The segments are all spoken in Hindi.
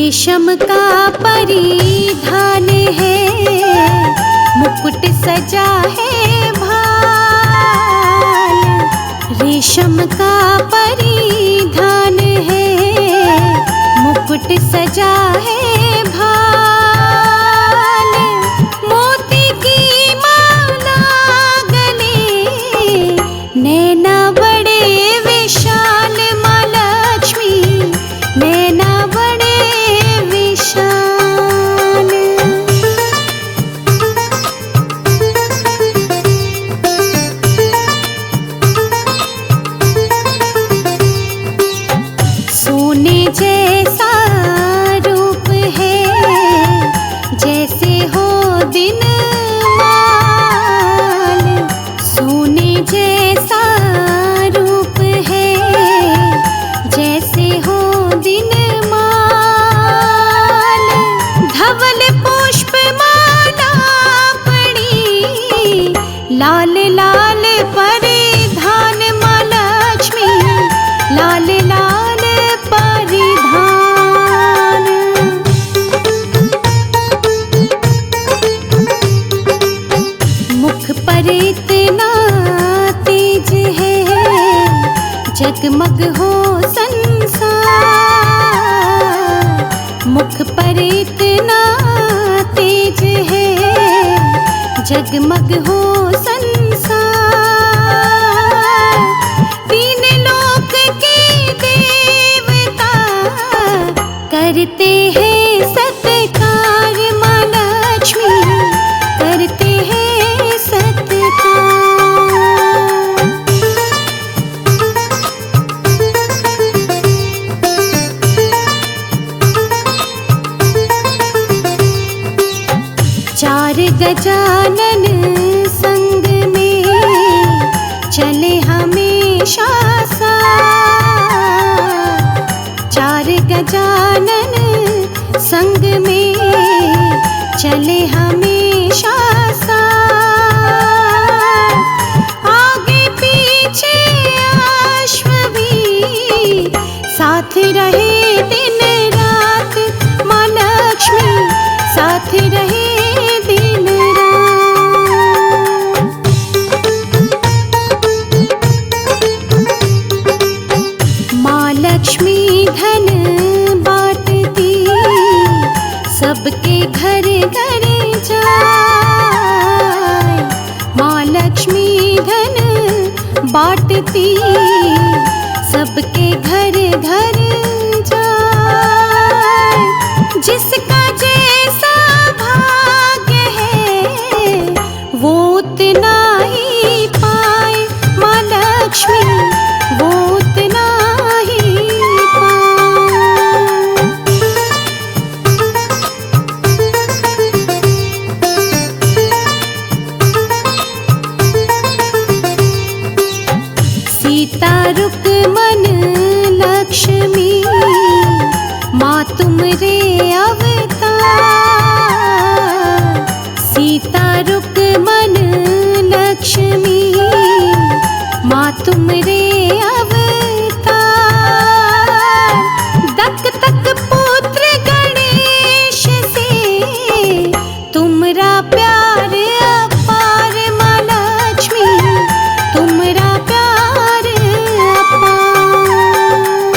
रेशम का परिधान है, मुकुट सजा है भाल। रेशम का परिधान है, मुकुट सजा है भाल। मोती की माला गले, नैना बड़े विशाल। माँ लक्ष्मी नैना बड़े विशाल। सोने जैसा रूप है, जैसे हो दिन माल। सोने जैसा रूप है, जैसे हो दिन माल। धवल पुष्प माला पड़ी, लाल लाल परिधान। माँ लक्ष्मी लाल लाल परिधान। मुख पर इतना तेज है, जगमग हो संसार। मुख पर इतना तेज है, जगमग हो संसार। तीन लोक के देवता करते हैं सत्कार। माँ लक्ष्मी करते हैं सत्कार। चार गजानन संग में चले हमेशा साथ। चार गजानन संग में चले हमेशा साथ। आगे पीछे अश्व भी साथ रहे दिन रात। माँ लक्ष्मी साथ रहे दिन रात। माँ लक्ष्मी धन बांटती, सबके घर घर जाए। माँ लक्ष्मी धन बांटती, सबके घर घर जाए। जिसका जैसा भाग्य है, वो उतना ही पाए। माँ लक्ष्मी वो उतना ही पाए। सीता रुक्मन लक्ष्मी, माँ तुमरे अवतार। सीता रुक्मन लक्ष्मी, माँ तुमरे अवतार। दक तक पुत्र गणेश से, तुमरा प्यार अपार। माँ लक्ष्मी तुमरा प्यार अपार।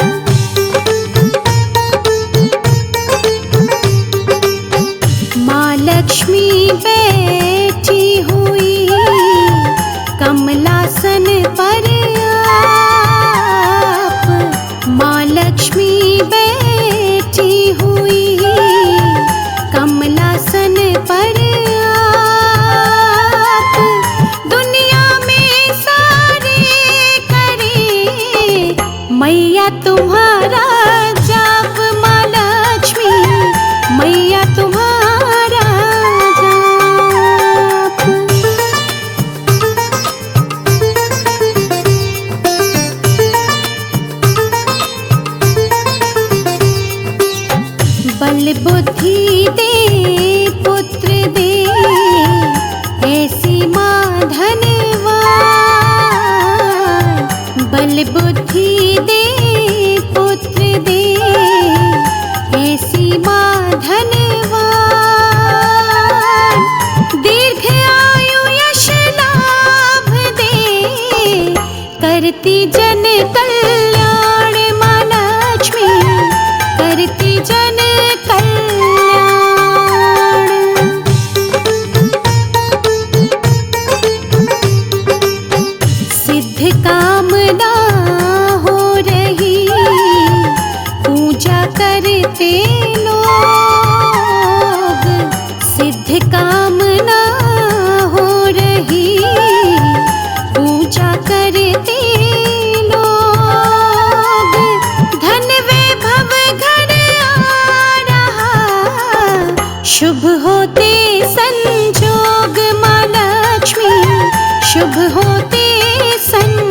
माँ लक्ष्मी बैठी हुई कमलासन पर आप। माँ लक्ष्मी बैठी हुई कमलासन पर आप। दुनिया में सारे करे मैया तुम्हारा जाप। माँ लक्ष्मी मैया तुम्हारा जाप। बल बुद्धि दे पुत्र दे, ऐसी माँ धनवान। बल बुद्धि दे पुत्र दे, ऐसी धनवान, दीर्घ आयु यश लाभ दे, करती जन कल्याण माँ लक्ष्मी, करती जन कल्याण। सिद्ध कामना हो रही, पूजा करते लोग, सिद्ध कामना हो रही, पूजा करते लोग, धन वैभव घर आ रहा, शुभ होते संजोग माँ लक्ष्मी, शुभ होते संजोग।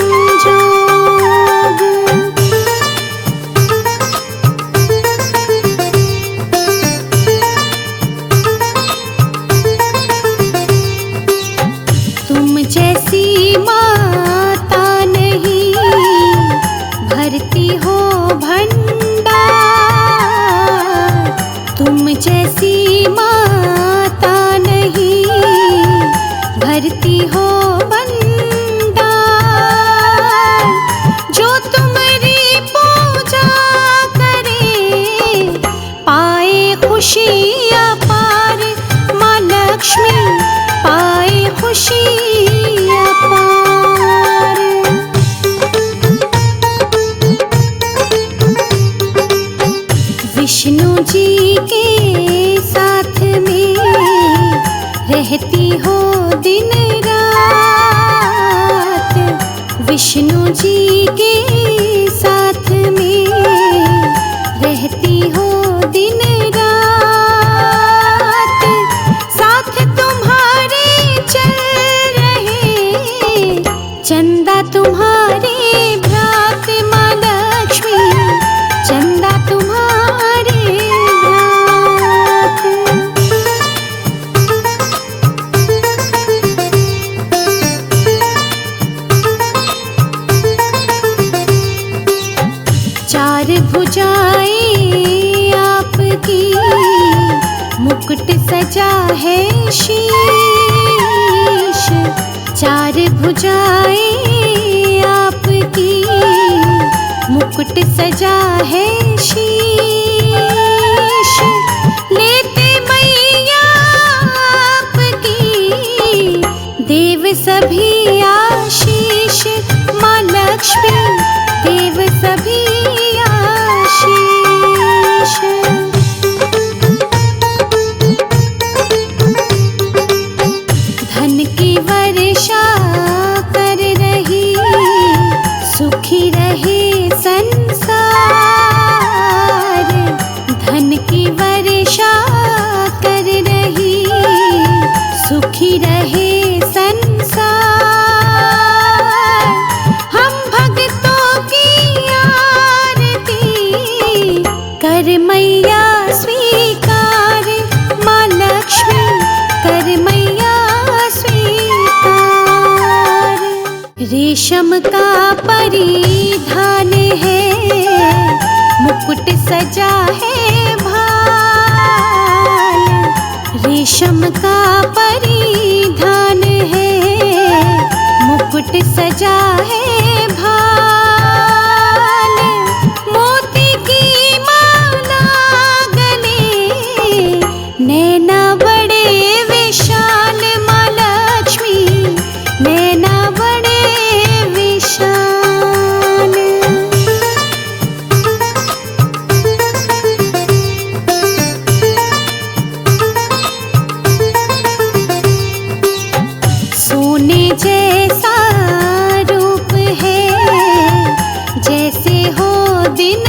तुम जैसी माता नहीं, भरती हो भंडार, तुम जैसी माता नहीं, भरती हो भंडार, जो तुम्हारी पूजा करे, पाए खुशी अपार माँ लक्ष्मी, पाए खुशी अपार। विष्णु जी के साथ में रहती हो दिन रात, विष्णु जी के साथ में रहती हो दिन रात, साथ तुम्हारे चल रहे, चंदा तुम्हारे भ्रात माँ लक्ष्मी, चंदा तुम्हारे भ्रात। चार भुजाएं आपकी, मुकुट सजा है शीश, चार भुजाएं आपकी, मुकुट सजा है शीश, लेते मैया आपकी, देव सभी आशीष माँ लक्ष्मी, देव सभी आशीष। धन की वर्षा कर रही, सुखी रहे संसार, धन की वर्षा कर रही, सुखी रहे संसार, हम भक्तों की आरती कर मैया स्वीकार माँ लक्ष्मी, कर मैया स्वीकार। रेशम का परिधान है, मुकुट सजा है भाल, रेशम का परिधान है, मुकुट सजा है भाल, मोती की माला गले, नैना बड़े विशाल माँ लक्ष्मी, नैना बड़े विशाल। सोने जैसा रूप है, जैसे हो दिन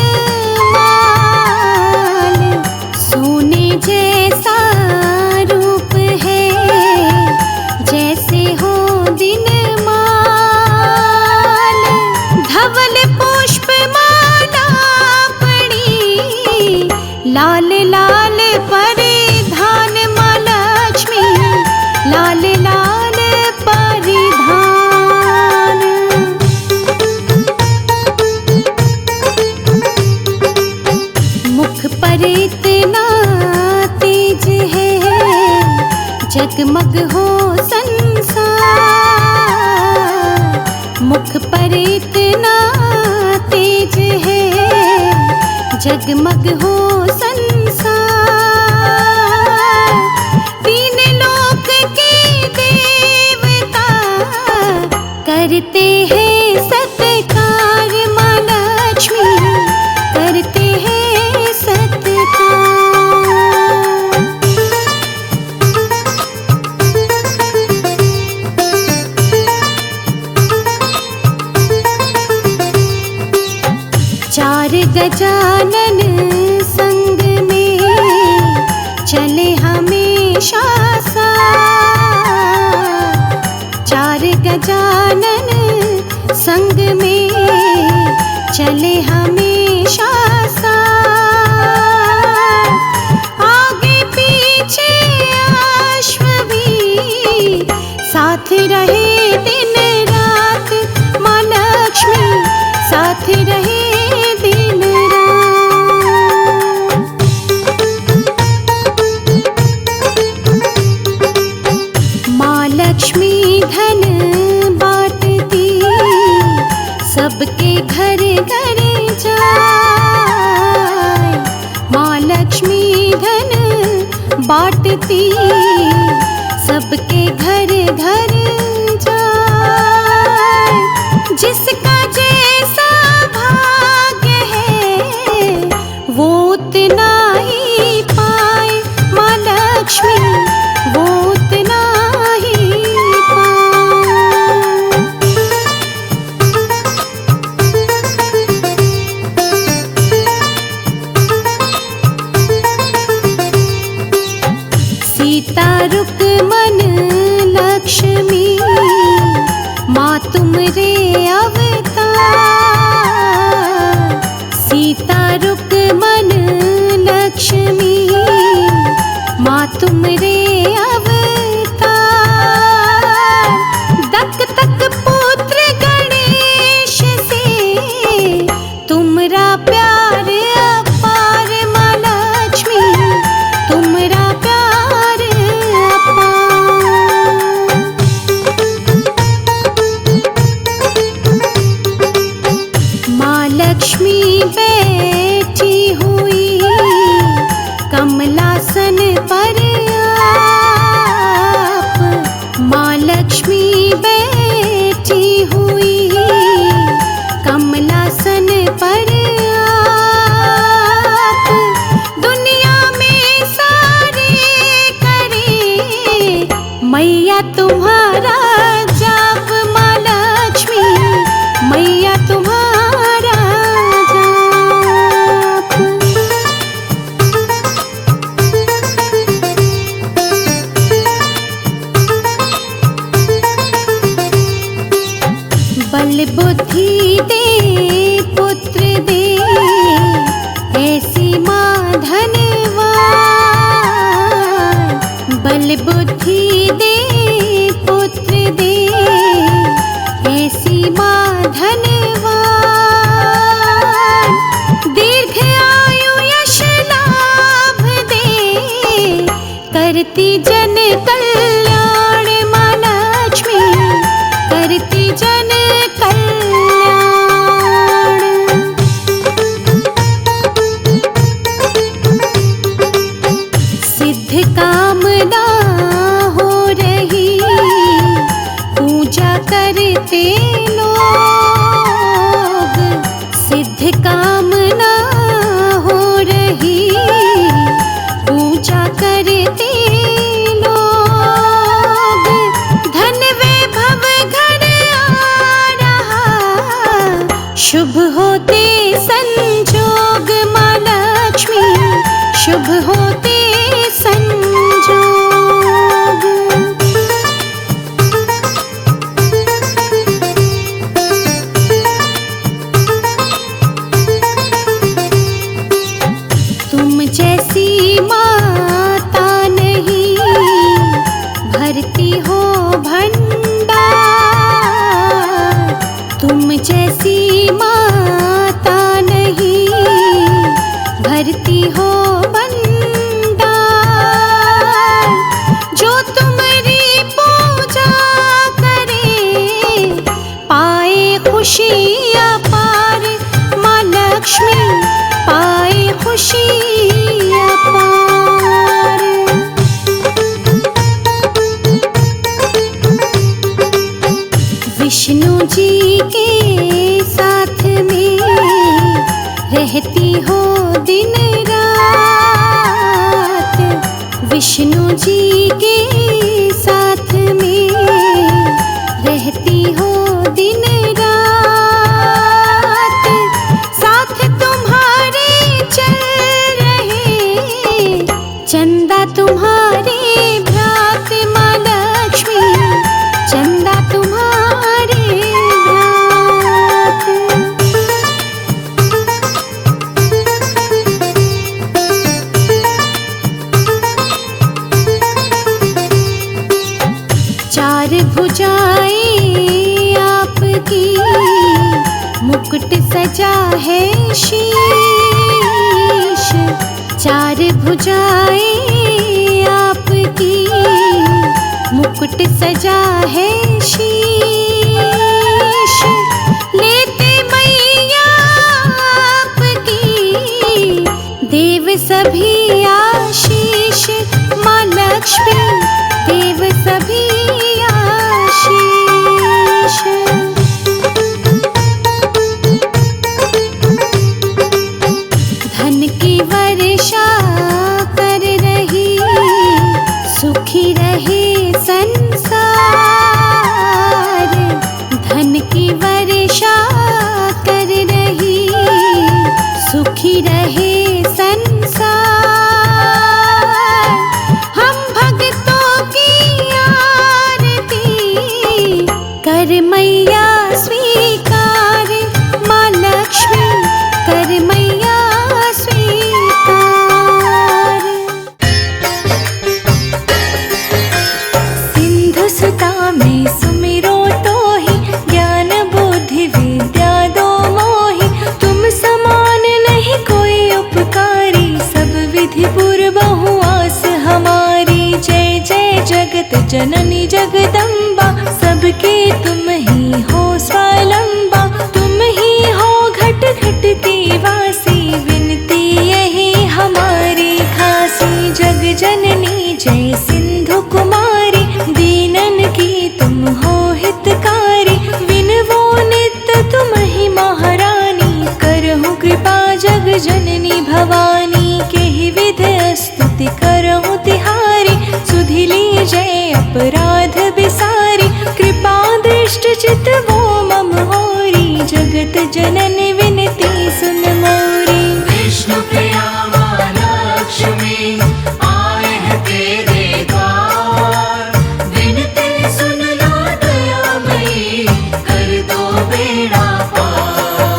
माल, सोने जैसा रूप है, जैसे हो दिन माल, धवल पुष्प माला पड़ी, लाल लाल परिधान माँ लक्ष्मी, लाल लाल परिधान। मुख पर इतना जगमग हो संसार, मुख पर इतना तेज है, जगमग हो संसार। तीन लोक के देवता करते हैं सत्कार, माँ लक्ष्मी करते हैं सत्कार। चार गजानन संग में चले हमेशा साथ, चार गजानन संग में चले हमेशा साथ। आगे पीछे अश्व भी साथ रहे दिन रात, माँ लक्ष्मी साथ रहे दिन रात। माँ लक्ष्मी धन बांटती, सबके घर घर जाए। माँ लक्ष्मी धन बांटती, सबके घर घर जाए। जिसका जैसा भाग्य है वो उतना ही पाए, माँ लक्ष्मी वो उतना ही पाए। सीता रुक्मन लक्ष्मी माँ तुमरे अवतार। सीता रुक्मन लक्ष्मी माँ तुमरे अवतार। दक तक पुत्र गणेश से तुमरा प्यार अपार, माँ लक्ष्मी तुमरा प्यार अपार। माँ लक्ष्मी बैठी हुई कमलासन पर आप, माँ लक्ष्मी बैठी हुई कमलासन पर आप। दुनिया में सारे करे मैया तुम्हारा जाप, माँ लक्ष्मी मैया तुम्हारा जाप। बल बुद्धि दे पुत्र दे, ऐसी माँ धनवान। बल बुद्धि दे पुत्र दे, ऐसी माँ धनवान। दीर्घ आयु यश लाभ दे, करती जन कल्याण, माँ लक्ष्मी करती जन कल्याण। सिद्ध कामना हो रही, पूजा करते लोग। सिद्ध कामना हो रही, पूजा करते लोग। धन वैभव घर आ रहा, शुभ होते संजोग, माँ लक्ष्मी शुभ होते संजोग। तुम जैसी माता नहीं, भरती हो भंडार। तुम जैसी माता नहीं, भरती हो भंडार। अपार, माँ लक्ष्मी पाए खुशी अपार। विष्णु जी के साथ में रहती हो दिन रात, विष्णु जी के साथ में रहती हो दिन रात, साथ तुम्हारे चल रहे चंदा तुम्हारे भ्रात, माँ लक्ष्मी चंदा तुम्हारे भ्रात। चार भुजाएं आपकी, मुकुट सजा है शीश, चार भुजाएं आपकी, मुकुट सजा है शीश, लेते मैया आपकी देव सभी आशीष, माँ लक्ष्मी देव सभी आशीष। धन की वर्षा कर रही, सुखी रहे संसार, धन की वर्षा कर रही, सुखी रहे संसार। हम भक्तों की आरती कर मैया स्वीकार, माँ लक्ष्मी कर मैया स्वीकार। सिंधु सुता में सुमिरो तो ही, ज्ञान बुद्धि विद्या दो मोहि, तुम समान नहीं कोई उपकारी, सब विधि पूर्वहु आस हमारी। जय जय जगत जननी जगदम्बा, सबके तुम ही हो स्वावलंबा, तुम ही हो घट घट की वासी, विनती यही हमारी खासी। जग जननी जय सिंधु कुमारी, दीनन की तुम हो हितकारी, विनवो नित्य तुम ही महारानी, करहु कृपा जग जननी भवानी, केहि विधि स्तुति करहु तिहारी, सुधि लीजय अपराध बिसारी, कृपा दृष्ट चित वो मम होरी, जगत जननी विनती सुन मोरी। विष्णु प्रिया माँ लक्ष्मी आए हैं तेरे द्वार, विनती सुन लो दयामयी, कर दो बेड़ा पार।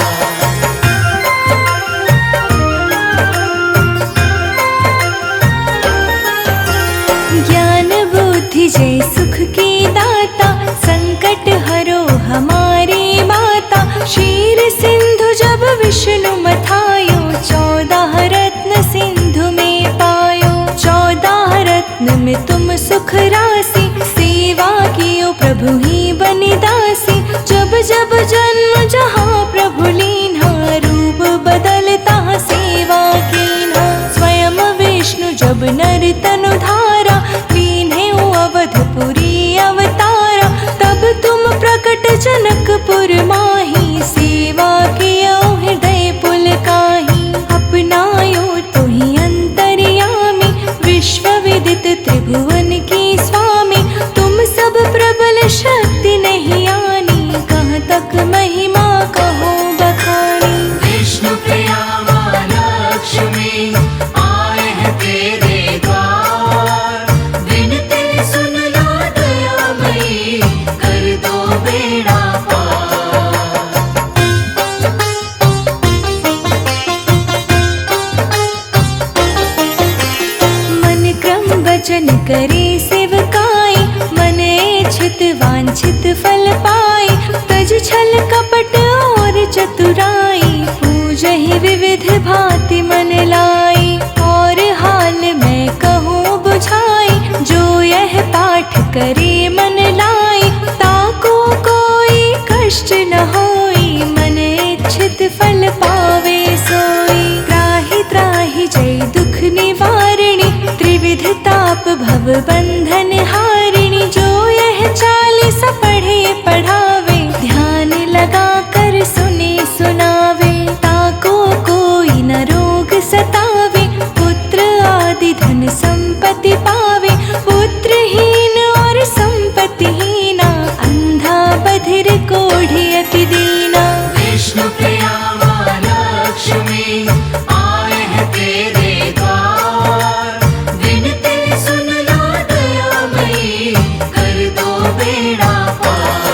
ज्ञान बुद्धि जय सुख की दाता, संकट हरो हमारी माता, क्षीर सिंधु जब विष्णु मथायो, 14 रत्न सिंधु में पायो, 14 रत्न में तुम सुख राशि, सेवा कियो प्रभु ही बनि दासी, जब जब जन्म जहाँ प्रभु लीन्हा, रूप बदलता सेवा कीन्हा, स्वयं विष्णु जब नर तनु धारा, लीन्हे अवधपुरी अवतारा, तब तुम प्रकट जनकपुर माही, सेवा कियो हृदय पुलकाही, अपनायो तो ही अंतर्यामी, विश्व विदित त्रिभुवन की स्वामी, तुम सब प्रबल शक्ति नहीं आनी, कहाँ तक महिमा कहो बखानी। विष्णु प्रिया माँ लक्ष्मी आए हैं तेरे द्वार, विनती सुन लो दयामयी, कर दो बेड़ा पार। मन क्रम वचन करे सेवकाई, मन इच्छित वांछित फल पाई, तज छल कपट और चतुराई, पूजहि विविध भांति मन लाई, और हाल मैं कहूँ बुझाई, जो यह पाठ करे मन लाई, ताको कोई कष्ट न होई, मन सत्फल पावे सोई। त्राहि त्राहि जय दुख निवारिणी, त्रिविध ताप भव बंधन हारिणी। जो यह 40 पढ़े पढ़ावे, ध्यान लगा कर सुने सुनावे। ताको कोई न रोग सतावे, पुत्र आदि धन संपत्ति पावे। पुत्रहीन और संपत्तिहीना, अंधा बधिर कोढ़ी अति दीना। विष्णु प्रिया माँ लक्ष्मी आए हैं तेरे द्वार। विनती सुन लो दयामयी, कर दो बेड़ा पार।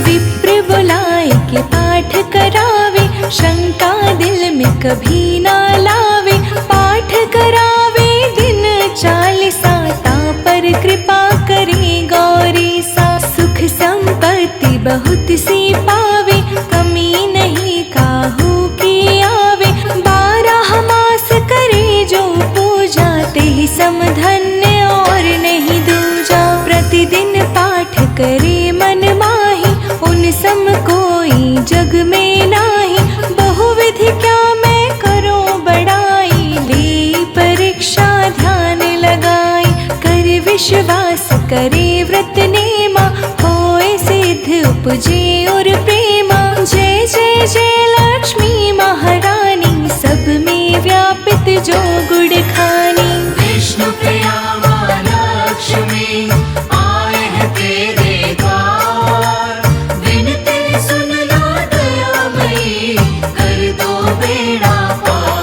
विप्र बुलाए के पाठ करावे, शंका दिल में कभी ना लावे। पाठ करावे दिन 40 ता पर कृपा करे गौरी सा। सुख संपत्ति बहुत सी पावे, कमी नहीं काहू की आवे। 12 मास करे जो पूजा, ते ही समधन्य और नहीं दूजा। प्रतिदिन पाठ करे मन माही, उन सम कोई जग में नाही। बहुविधि क्या मैं करूं बड़ाई, ले परीक्षा ध्यान लगाई। कर विश्वास करे व्रत नेमा, होए सिद्ध उपजे और प्रेमा। जय जय जय लक्ष्मी महारानी, सब में व्यापित जो गुण खानी। विष्णु प्रिया माँ लक्ष्मी आए हैं तेरे द्वार। विनती सुन लो दयामयी, कर दो बेड़ा पार।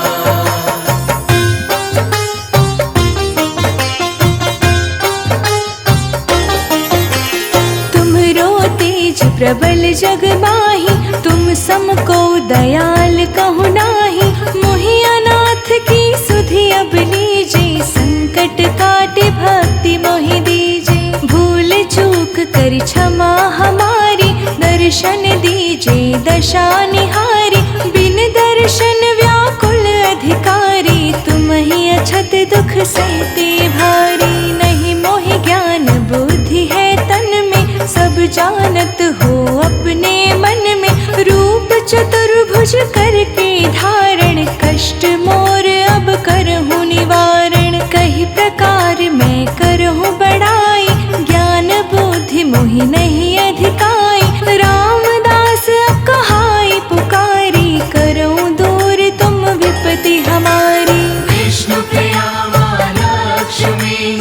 तुमरो तेज प्रबल जग माही, तुम सम को दयाल कहु नाही। मोहि अनाथ की सुधि अब लीजे, संकट काटे भक्ति मोहि दीजे। भूल चूक कर क्षमा हमारी, दर्शन दीजे दशा निहारी। बिन दर्शन व्याकुल अधिकारी, तुम ही अछत दुख सहते भारी। नहीं मोहि ज्ञान बुद्धि है तन में, सब जानत हो अपने मन में। रूप चतुर्भुज करके धारण, कष्ट मोर अब करहूँ निवारण। कही प्रकार मैं करहूँ बड़ाई, ज्ञान बुद्धि मोहि नहीं अधिकाई। रामदास अब कहाई पुकारी, करऊँ दूर तुम विपत्ति हमारी। विष्णु प्रिया माँ लक्ष्मी